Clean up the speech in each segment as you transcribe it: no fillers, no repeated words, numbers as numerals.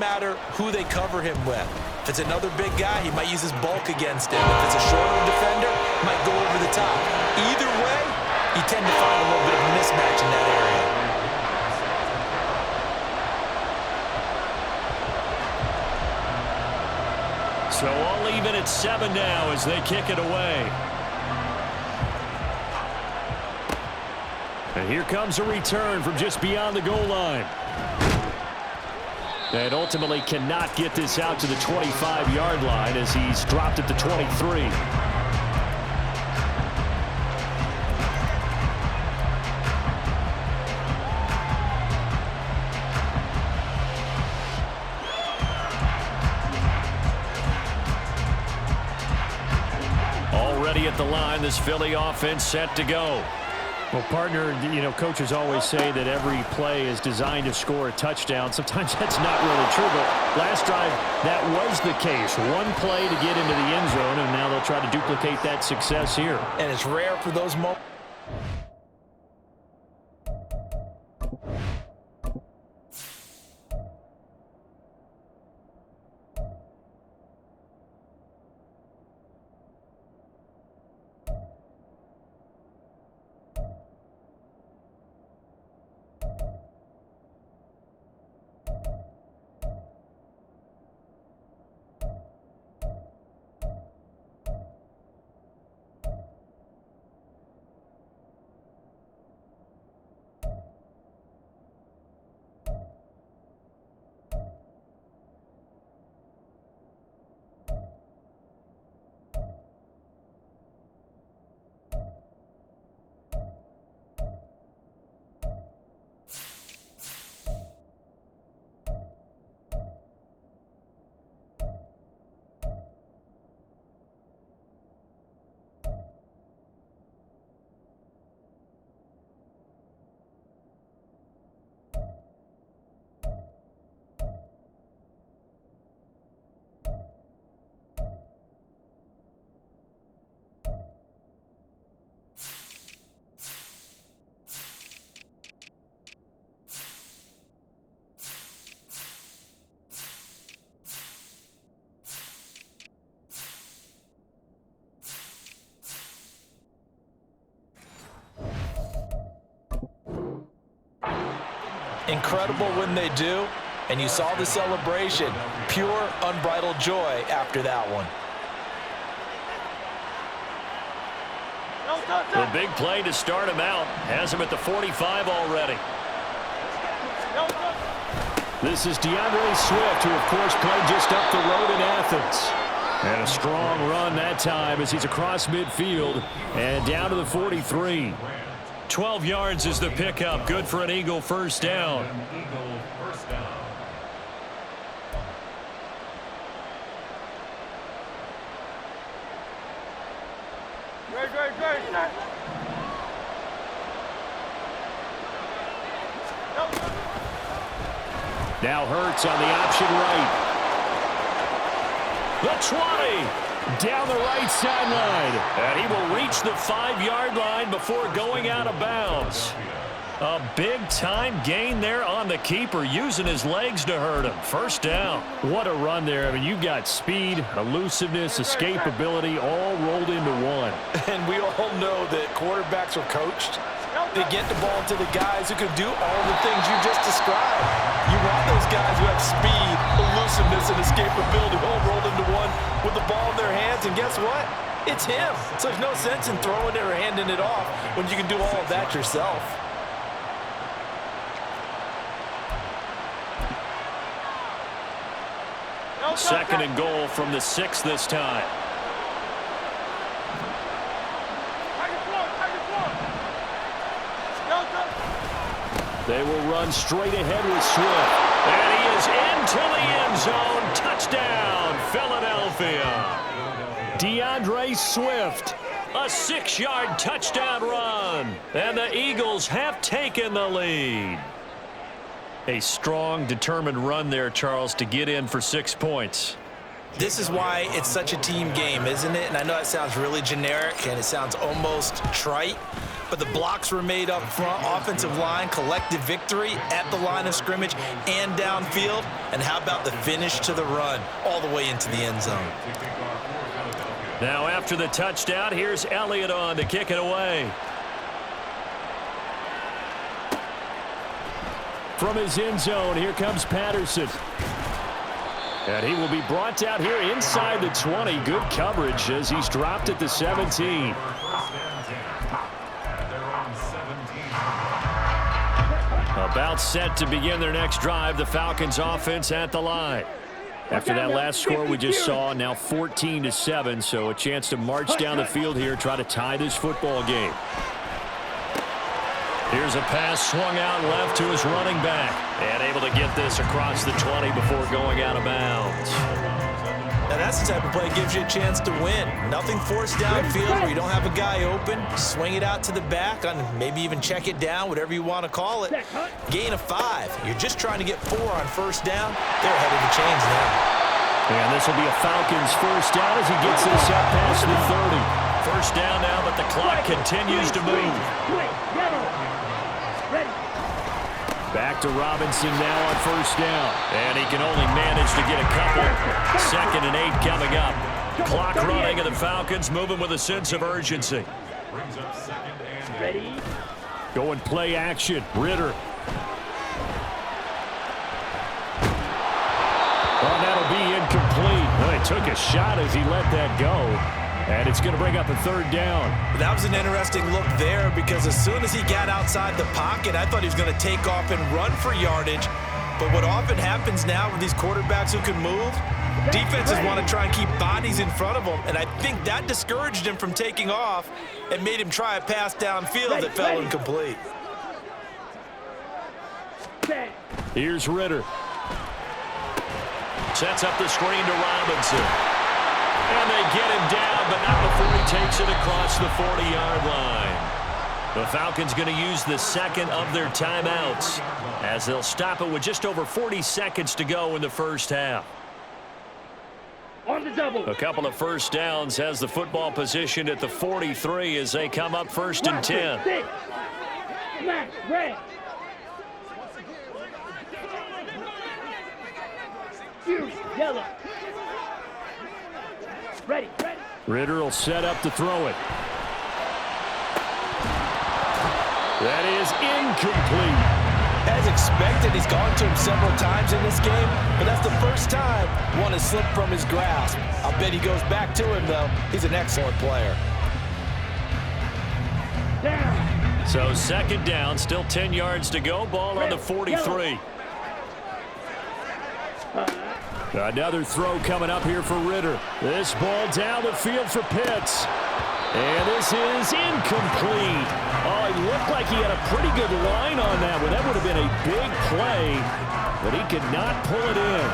matter who they cover him with. If it's another big guy, he might use his bulk against him. If it's a shorter defender, he might go over the top. Either way, you tend to find a little bit of a mismatch in that area. So all even at 7 now as they kick it away. And here comes a return from just beyond the goal line. And ultimately cannot get this out to the 25-yard line as he's dropped at the 23. Already at the line, this Philly offense set to go. Well, partner, you know, coaches always say that every play is designed to score a touchdown. Sometimes that's not really true, but last drive, that was the case. One play to get into the end zone, and now they'll try to duplicate that success here. And it's rare for those moments. Incredible when they do, and you saw the celebration. Pure, unbridled joy after that one. The big play to start him out has him at the 45 already. This is DeAndre Swift, who, of course, played just up the road in Athens. And a strong run that time as he's across midfield and down to the 43. 12 yards is the pickup. Good for an Eagle first down. Now Hurts on the option right. The 20. Down the right sideline. And he will reach the 5-yard line before going out of bounds. A big-time gain there on the keeper, using his legs to hurt him. First down. What a run there. I mean, you've got speed, elusiveness, escapability, all rolled into one. And we all know that quarterbacks are coached. They get the ball to the guys who can do all the things you just described. You want those guys who have speed, elusiveness, and escapability all rolled into one with the ball in their hands, and guess what? It's him. So there's no sense in throwing it or handing it off when you can do all of that yourself. Second and goal from the 6 this time. They will run straight ahead with Swift. And he is into the end zone. Touchdown, Philadelphia. DeAndre Swift, a 6-yard touchdown run. And the Eagles have taken the lead. A strong, determined run there, Charles, to get in for 6 points. This is why it's such a team game, isn't it? And I know it sounds really generic and it sounds almost trite, but the blocks were made up front. Offensive line, collective victory at the line of scrimmage and downfield. And how about the finish to the run all the way into the end zone? Now after the touchdown, here's Elliott on to kick it away. From his end zone, here comes Patterson. And he will be brought out here inside the 20. Good coverage as he's dropped at the 17. About set to begin their next drive, the Falcons offense at the line. After that last score we just saw, now 14-7, so a chance to march down the field here, try to tie this football game. Here's a pass swung out left to his running back. And able to get this across the 20 before going out of bounds. Now that's the type of play that gives you a chance to win. Nothing forced downfield where you don't have a guy open. Swing it out to the back, and maybe even check it down, whatever you want to call it. Gain of 5. You're just trying to get 4 on first down. They're ahead of the chains now. And this will be a Falcons first down as he gets this up past the 30. First down now, but the clock continues to move. Back to Robinson now on first down. And he can only manage to get a couple. 2nd and 8 coming up. Clock running, and the Falcons moving with a sense of urgency. Ready? Going play action. Ritter. Oh, that'll be incomplete. Well, he took a shot as he let that go. And it's going to bring up a 3rd down. That was an interesting look there because as soon as he got outside the pocket, I thought he was going to take off and run for yardage. But what often happens now with these quarterbacks who can move, defenses want to try and keep bodies in front of them. And I think that discouraged him from taking off and made him try a pass downfield that fell incomplete. Here's Ritter. Sets up the screen to Robinson. And they get him down, but not before he takes it across the 40-yard line. The Falcons going to use the 2nd of their timeouts as they'll stop it with just over 40 seconds to go in the first half. On the double. A couple of first downs has the football positioned at the 43 as they come up 1st and 10. Max, red. Yellow. Ready. Ritter will set up to throw it. That is incomplete. As expected, he's gone to him several times in this game, but that's the first time one has slipped from his grasp. I'll bet he goes back to him, though. He's an excellent player. Down. So 2nd down, still 10 yards to go. Ball on the 43. Another throw coming up here for Ritter. This ball down the field for Pitts. And this is incomplete. Oh, he looked like he had a pretty good line on that one. That would have been a big play, but he could not pull it in.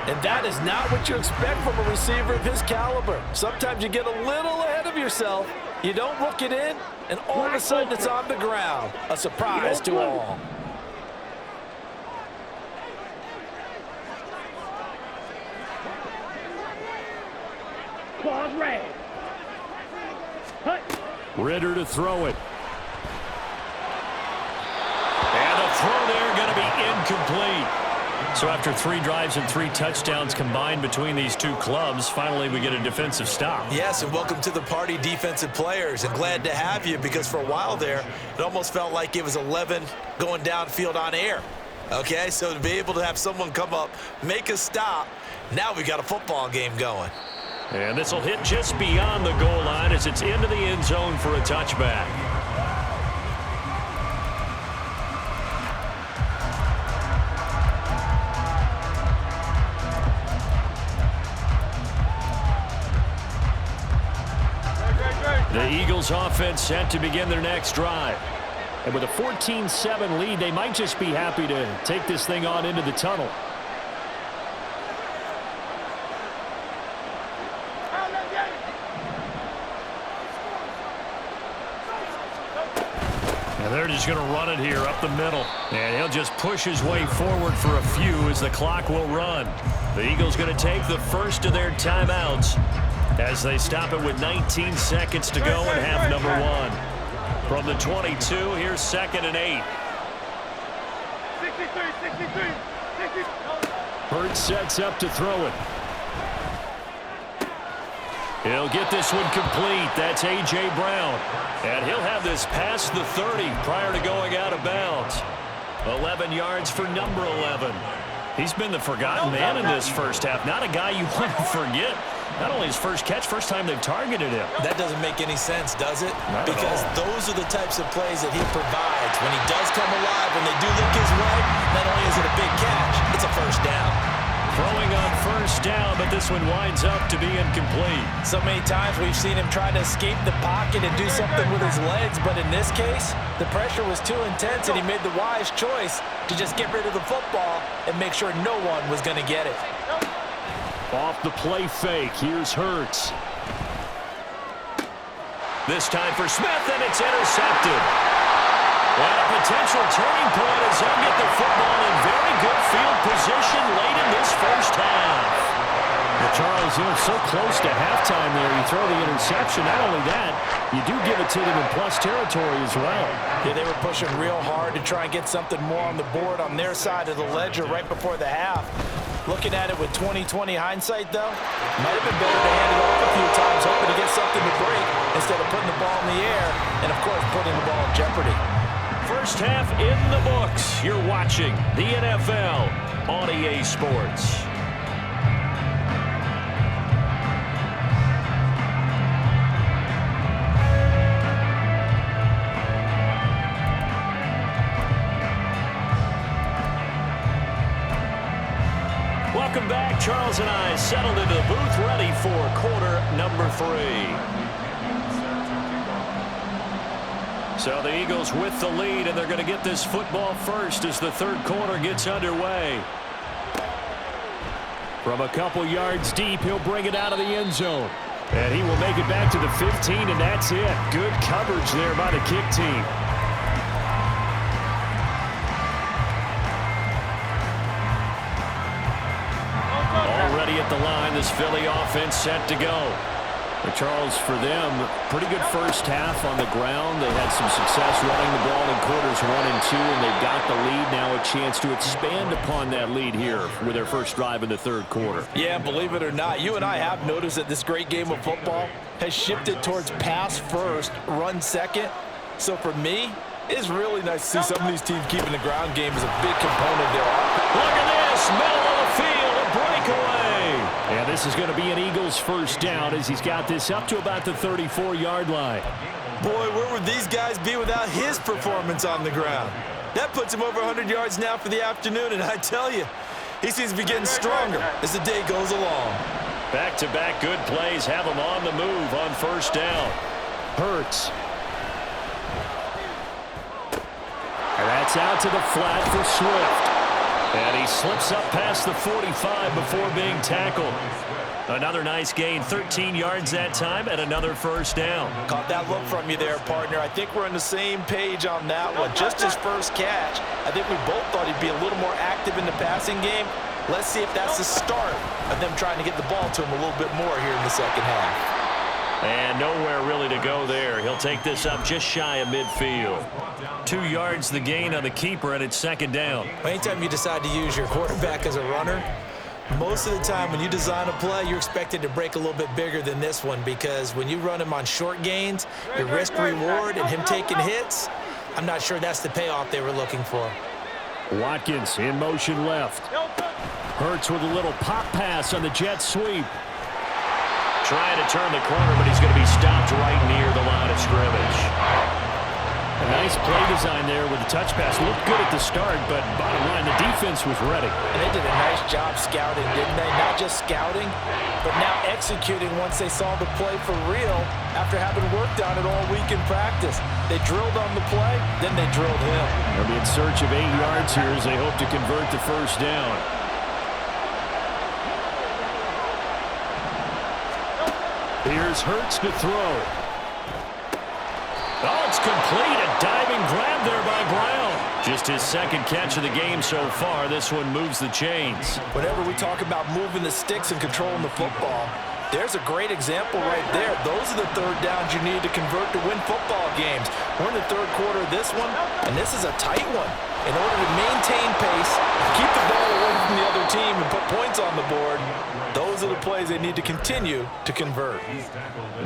And that is not what you expect from a receiver of his caliber. Sometimes you get a little ahead of yourself. You don't look it in, and all of a sudden it's on the ground. A surprise to all. Claws red. Ritter to throw it. And the throw there going to be incomplete. So after 3 drives and 3 touchdowns combined between these two clubs, finally we get a defensive stop. Yes, and welcome to the party, defensive players. And glad to have you because for a while there, it almost felt like it was 11 going downfield on air. Okay, so to be able to have someone come up, make a stop, now we got a football game going. And this will hit just beyond the goal line as it's into the end zone for a touchback. The Eagles offense set to begin their next drive. And with a 14-7 lead, they might just be happy to take this thing on into the tunnel. And they're just going to run it here up the middle. And he'll just push his way forward for a few as the clock will run. The Eagles going to take the first of their timeouts as they stop it with 19 seconds to go in half number 1. From the 22, here's 2nd and 8. 63. Hurts sets up to throw it. He'll get this one complete. That's A.J. Brown. And he'll have this past the 30 prior to going out of bounds. 11 yards for number 11. He's been the forgotten man in this first half. Not a guy you want to forget. Not only his first catch, first time they've targeted him. That doesn't make any sense, does it? Not because at all. those are the types of plays that he provides. When he does come alive, when they do look his way, not only is it a big catch, it's a first down. Throwing on first down, but this one winds up to be incomplete. So many times we've seen him try to escape the pocket and do something with his legs, but in this case, the pressure was too intense and he made the wise choice to just get rid of the football and make sure no one was going to get it. Off the play fake, here's Hurts. This time for Smith, and it's intercepted. And a potential turning point as they'll get the football in very good field position late in this first half. Well, Charles, so close to halftime there. You throw the interception. Not only that, you do give it to them in plus territory as well. Yeah, they were pushing real hard to try and get something more on the board on their side of the ledger right before the half. Looking at it with 20/20 hindsight, though, might have been better to hand it off a few times, hoping to get something to break instead of putting the ball in the air and, of course, putting the ball in jeopardy. First half in the books. You're watching the NFL on EA Sports. Welcome back. Charles and I settled into the booth, ready for quarter number 3. So the Eagles with the lead, and they're going to get this football first as the third quarter gets underway. From a couple yards deep, he'll bring it out of the end zone. And he will make it back to the 15, and that's it. Good coverage there by the kick team. Already at the line, this Philly offense set to go. But Charles, for them, pretty good first half on the ground. They had some success running the ball in quarters 1 and 2, and they've got the lead. Now a chance to expand upon that lead here with their first drive in the third quarter. Yeah, believe it or not, you and I have noticed that this great game of football has shifted towards pass first, run second. So for me, it's really nice to see some of these teams keeping the ground game as a big component of their offense. Look at this, middle of the field, a breakaway. And this is going to be an Eagles first down as he's got this up to about the 34-yard line. Boy, where would these guys be without his performance on the ground? That puts him over 100 yards now for the afternoon, and I tell you, he seems to be getting stronger as the day goes along. Back-to-back good plays have him on the move on first down. Hurts. And that's out to the flat for Swift. And he slips up past the 45 before being tackled. Another nice gain, 13 yards that time, and another first down. Caught that look from you there, partner. I think we're on the same page on that one. Just his first catch. I think we both thought he'd be a little more active in the passing game. Let's see if that's the start of them trying to get the ball to him a little bit more here in the second half. And nowhere really to go there. He'll take this up just shy of midfield. 2 yards the gain on the keeper, and it's second down. Anytime you decide to use your quarterback as a runner, most of the time when you design a play, you're expected to break a little bit bigger than this one, because when you run him on short gains, your risk-reward and him taking hits, I'm not sure that's the payoff they were looking for. Watkins in motion left. Hurts with a little pop pass on the jet sweep. Trying to turn the corner, but he's going to be stopped right near the line of scrimmage. A nice play design there with the touch pass. Looked good at the start, but bottom line, the defense was ready. And they did a nice job scouting, didn't they? Not just scouting, but now executing once they saw the play for real after having worked on it all week in practice. They drilled on the play, then they drilled him. They'll be in search of 8 yards here as they hope to convert the first down. Here's Hurts to throw. Oh, it's complete. A diving grab there by Brown. Just his second catch of the game so far. This one moves the chains. Whenever we talk about moving the sticks and controlling the football, There's a great example right there. Those are the third downs you need to convert to win football games. We're in the third quarter of this one, and this is a tight one. In order to maintain pace, keep the ball away from the other team, and put points on the board, those are the plays they need to continue to convert.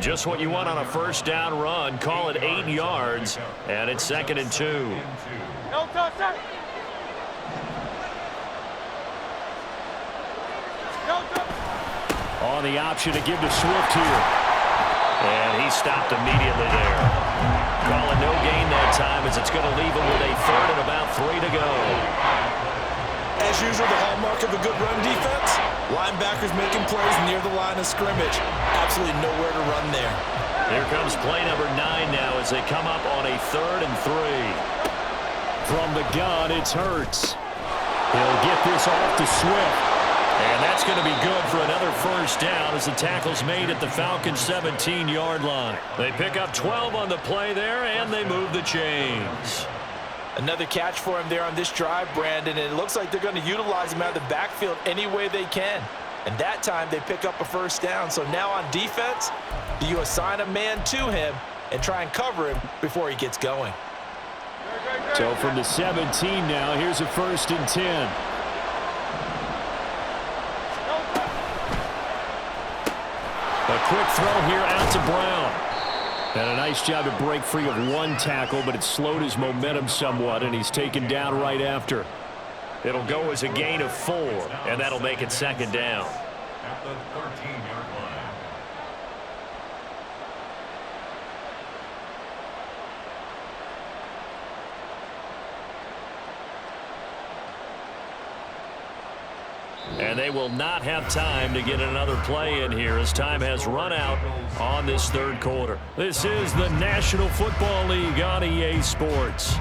Just what you want on a first down run. Call it 8 yards, and it's 2nd and 2. No touch, sir. No touch. On the option to give to Swift here. And he stopped immediately there. Call it no gain that time, as it's going to leave him with a 3rd and about 3 to go. As usual, the hallmark of a good run defense, linebackers making plays near the line of scrimmage. Absolutely nowhere to run there. Here comes play number 9 now as they come up on a 3rd and 3. From the gun, it's Hurts. He'll get this off to Swift. And that's going to be good for another first down as the tackle's made at the Falcons' 17-yard line. They pick up 12 on the play there, and they move the chains. Another catch for him there on this drive, Brandon, and it looks like they're going to utilize him out of the backfield any way they can. And that time they pick up a first down. So now on defense, do you assign a man to him and try and cover him before he gets going? So from the 17 now, here's a 1st and 10. A quick throw here out to Brown. And a nice job to break free of one tackle, but it slowed his momentum somewhat, and he's taken down right after. It'll go as a gain of 4, and that'll make it 2nd down. At the 13-yard line. And they will not have time to get another play in here as time has run out on this 3rd quarter. This is the National Football League on EA Sports.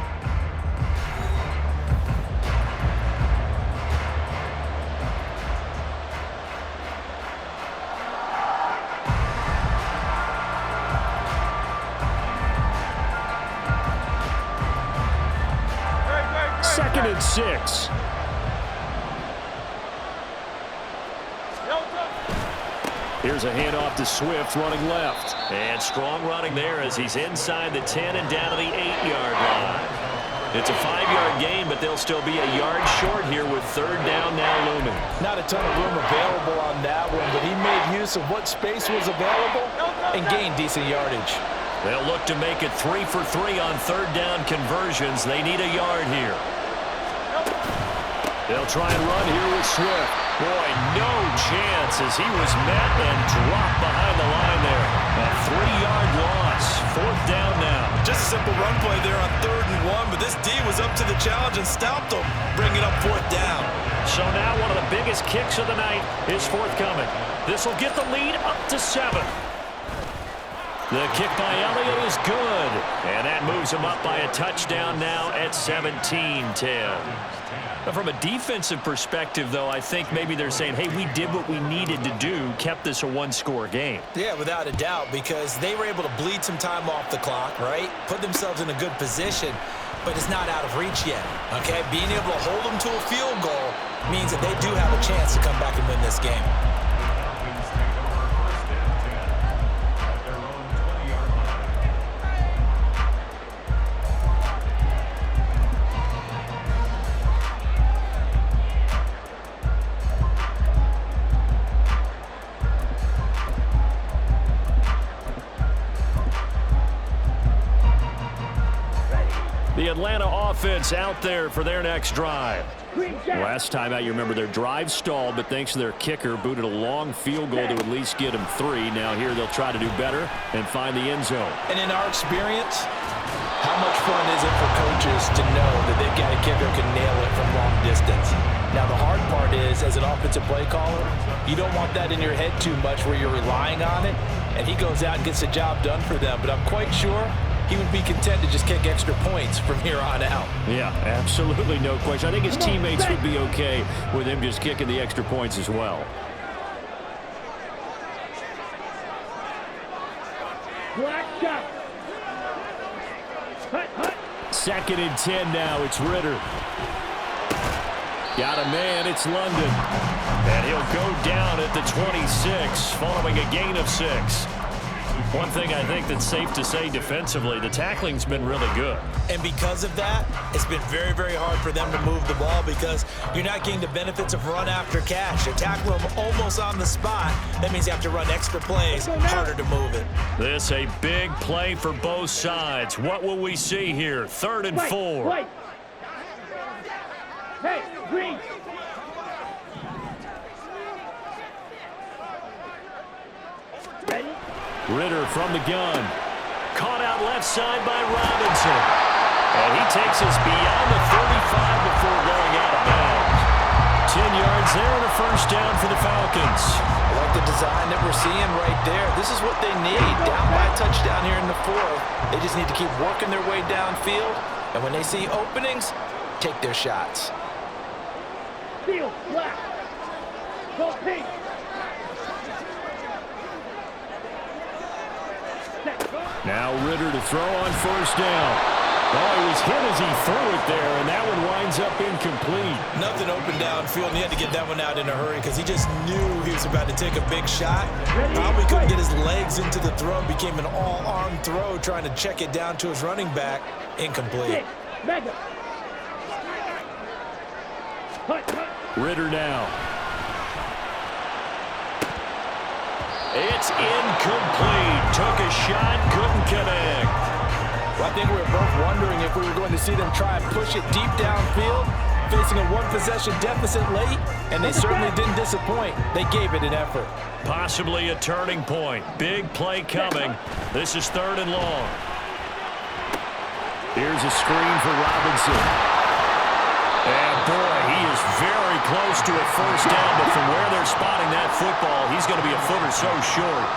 Second and 6. Here's a handoff to Swift running left. And strong running there as he's inside the 10 and down to the 8-yard line. It's a 5-yard gain, but they'll still be a yard short here with 3rd down now looming. Not a ton of room available on that one, but he made use of what space was available and gained decent yardage. They'll look to make it 3 for 3 on 3rd down conversions. They need a yard here. They'll try and run here with Swift. Boy, no chance as he was met and dropped behind the line there. A 3-yard loss. 4th down now. Just a simple run play there on 3rd and 1, but this D was up to the challenge and stopped him, bringing up 4th down. So now one of the biggest kicks of the night is forthcoming. This will get the lead up to 7. The kick by Elliott is good, and that moves him up by a touchdown now at 17-10. From a defensive perspective, though, I think maybe they're saying, hey, we did what we needed to do, kept this a 1-score game. Yeah, without a doubt, because they were able to bleed some time off the clock, right? Put themselves in a good position, but it's not out of reach yet, okay? Being able to hold them to a field goal means that they do have a chance to come back and win this game. The Atlanta offense out there for their next drive. Last time out, you remember their drive stalled, but thanks to their kicker, booted a long field goal to at least get them 3. Now here they'll try to do better and find the end zone. And in our experience, how much fun is it for coaches to know that they've got a kicker who can nail it from long distance? Now the hard part is, as an offensive play caller, you don't want that in your head too much where you're relying on it, and he goes out and gets the job done for them. But I'm quite sure he would be content to just kick extra points from here on out. Yeah, absolutely no question. I think his teammates would be okay with him just kicking the extra points as well. Black shot. Hut, hut. 2nd and 10 now. It's Ritter. Got a man. It's London. And he'll go down at the 26 following a gain of 6. One thing I think that's safe to say defensively, the tackling's been really good. And because of that, it's been very, very hard for them to move the ball because you're not getting the benefits of run after catch. You tackle them almost on the spot. That means you have to run extra plays, harder to move it. This a big play for both sides. What will we see here? 3rd and 4. Wait. Hey, green. Ready? Ritter from the gun. Caught out left side by Robinson. And he takes us beyond the 35 before going out of bounds. 10 yards there and a first down for the Falcons. I like the design that we're seeing right there. This is what they need. Down by a touchdown here in the 4th. They just need to keep working their way downfield. And when they see openings, take their shots. Field, black. Go pink. Now Ritter to throw on first down. Oh, he was hit as he threw it there, and that one winds up incomplete. Nothing open downfield, and he had to get that one out in a hurry because he just knew he was about to take a big shot. Probably couldn't get his legs into the throw. Became an all-arm throw, trying to check it down to his running back. Incomplete. Ritter now. It's incomplete. Took a shot, couldn't connect. Well, I think we were both wondering if we were going to see them try and push it deep downfield, facing a one-possession deficit late, and they certainly didn't disappoint. They gave it an effort. Possibly a turning point. Big play coming. This is 3rd and long. Here's a screen for Robinson. And boy, he is very close to a first down, but from where they're spotting that football, he's going to be a foot or so short.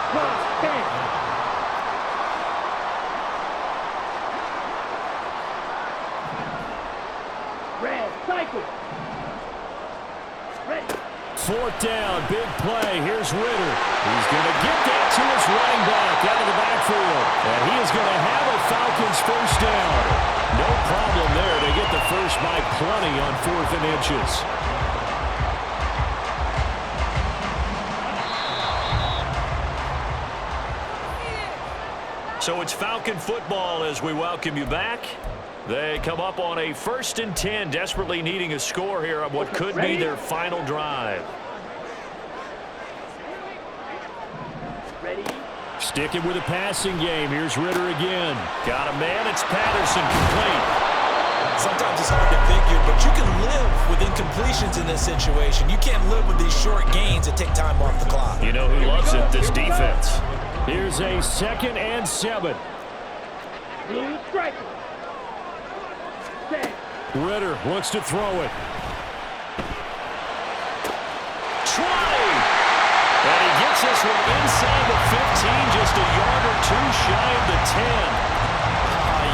Red, cycle. Ready. 4th down, big play. Here's Ritter. He's going to get that to his running back out of the backfield. And he is going to have a Falcons first down. No problem there. They get the first by plenty on 4th and inches. So it's Falcon football as we welcome you back. They come up on a 1st and 10, desperately needing a score here on what could be their final drive. Ready. Sticking with a passing game. Here's Ritter again. Got a man. It's Patterson complete. Sometimes it's hard to figure, but you can live with incompletions in this situation. You can't live with these short gains that take time off the clock. You know who loves it? This defense. Here's a 2nd and 7. Blue striker. Ritter wants to throw it. Try! And he gets this one inside the 15, just a yard or two shy of the 10.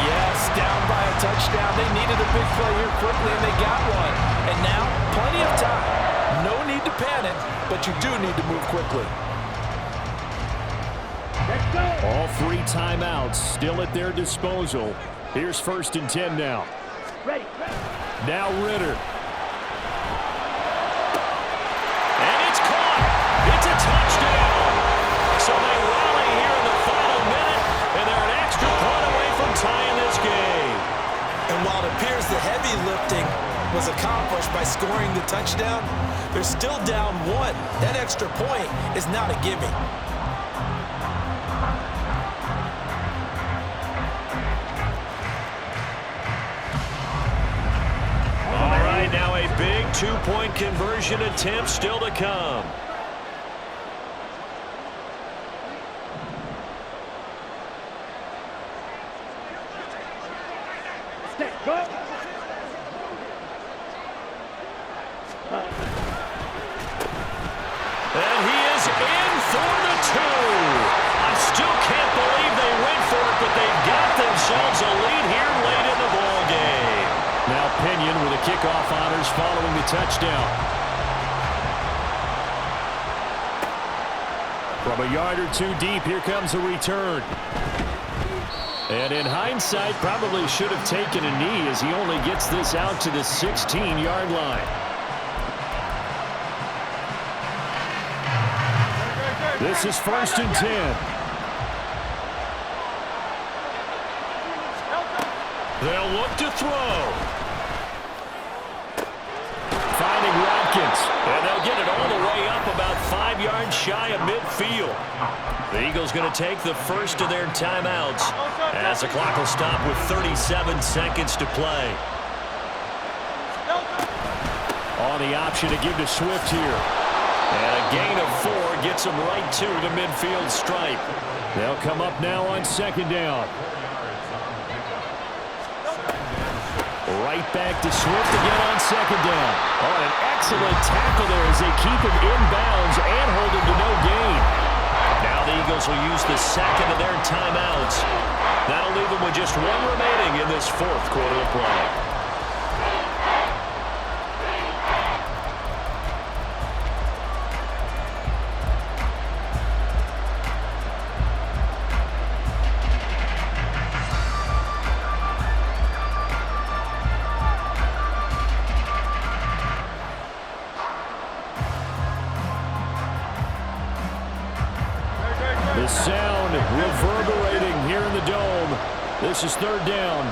Yes, down by a touchdown. They needed a big play here quickly, and they got one. And now, plenty of time. No need to panic, but you do need to move quickly. Let's go. All 3 timeouts still at their disposal. Here's 1st and 10 now. Ready. Now Ritter. And it's caught. It's a touchdown. So they rally here in the final minute, and they're an extra point away from tying this game. And while it appears the heavy lifting was accomplished by scoring the touchdown, they're still down 1. That extra point is not a gimme. Now a big 2-point conversion attempt still to come. Go. And he is in for the 2. I still can't believe they went for it, but they've got themselves a lead here late in the ball game. Now Pinion with the kickoff honors following the touchdown. From a yard or 2 deep, here comes a return. And in hindsight, probably should have taken a knee as he only gets this out to the 16-yard line. This is 1st and 10. They'll look to throw. Finding Watkins. And they'll get it all the way up about 5 yards shy of midfield. The Eagles going to take the first of their timeouts as the clock will stop with 37 seconds to play. On the option to give to Swift here. And a gain of 4 gets them right to the midfield stripe. They'll come up now on 2nd down. Right back to Swift again on 2nd down. Oh, an excellent tackle there as they keep him inbounds and hold him to no gain. Now the Eagles will use the second of their timeouts. That'll leave them with just 1 remaining in this 4th quarter of play. The sound reverberating here in the dome. This is 3rd down.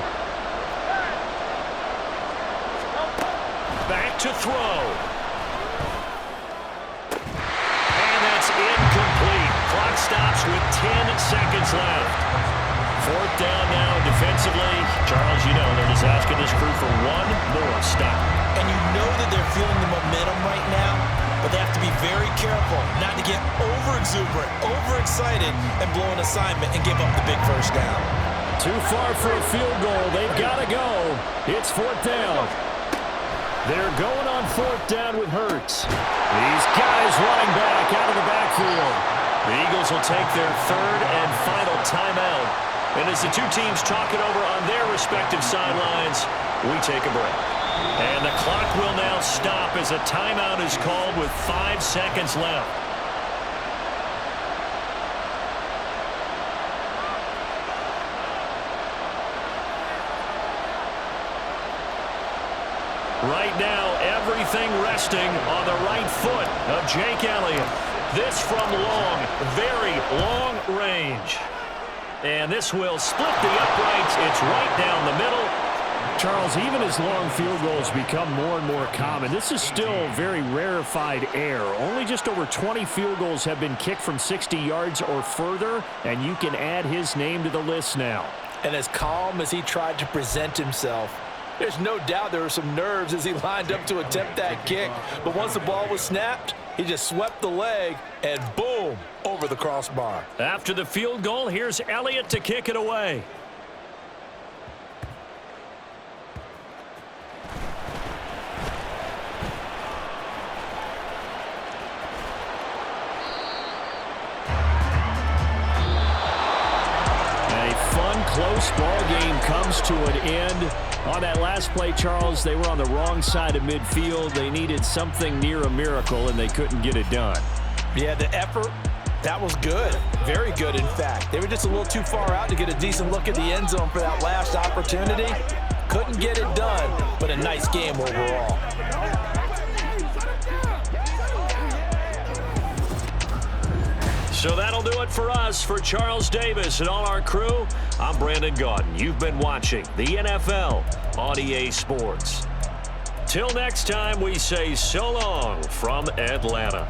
Back to throw. And that's incomplete. Clock stops with 10 seconds left. 4th down now defensively. Charles, you know they're just asking this crew for 1 more stop. And you know that they're feeling the momentum right now, but they have to be very careful not to get over-exuberant, overexcited, and blow an assignment and give up the big first down. Too far for a field goal. They've got to go. It's 4th down. They're going on 4th down with Hurts. These guys running back out of the backfield. The Eagles will take their 3rd and final timeout. And as the two teams talk it over on their respective sidelines, we take a break. And the clock will now stop as a timeout is called with 5 seconds left. Right now, everything resting on the right foot of Jake Elliott. This from long, very long range. And this will split the uprights. It's right down the middle. Charles, even as long field goals become more and more common, this is still very rarefied air. Only just over 20 field goals have been kicked from 60 yards or further, and you can add his name to the list now. And as calm as he tried to present himself, there's no doubt there were some nerves as he lined up to attempt that kick. But once the ball was snapped, he just swept the leg and boom, over the crossbar. After the field goal, here's Elliott to kick it away. Close ball game comes to an end. On that last play, Charles, they were on the wrong side of midfield. They needed something near a miracle, and they couldn't get it done. Yeah, the effort, that was good. Very good, in fact. They were just a little too far out to get a decent look at the end zone for that last opportunity. Couldn't get it done, but a nice game overall. So that'll do it for us. For Charles Davis and all our crew, I'm Brandon Gaudin. You've been watching the NFL on EA Sports. Till next time, we say so long from Atlanta.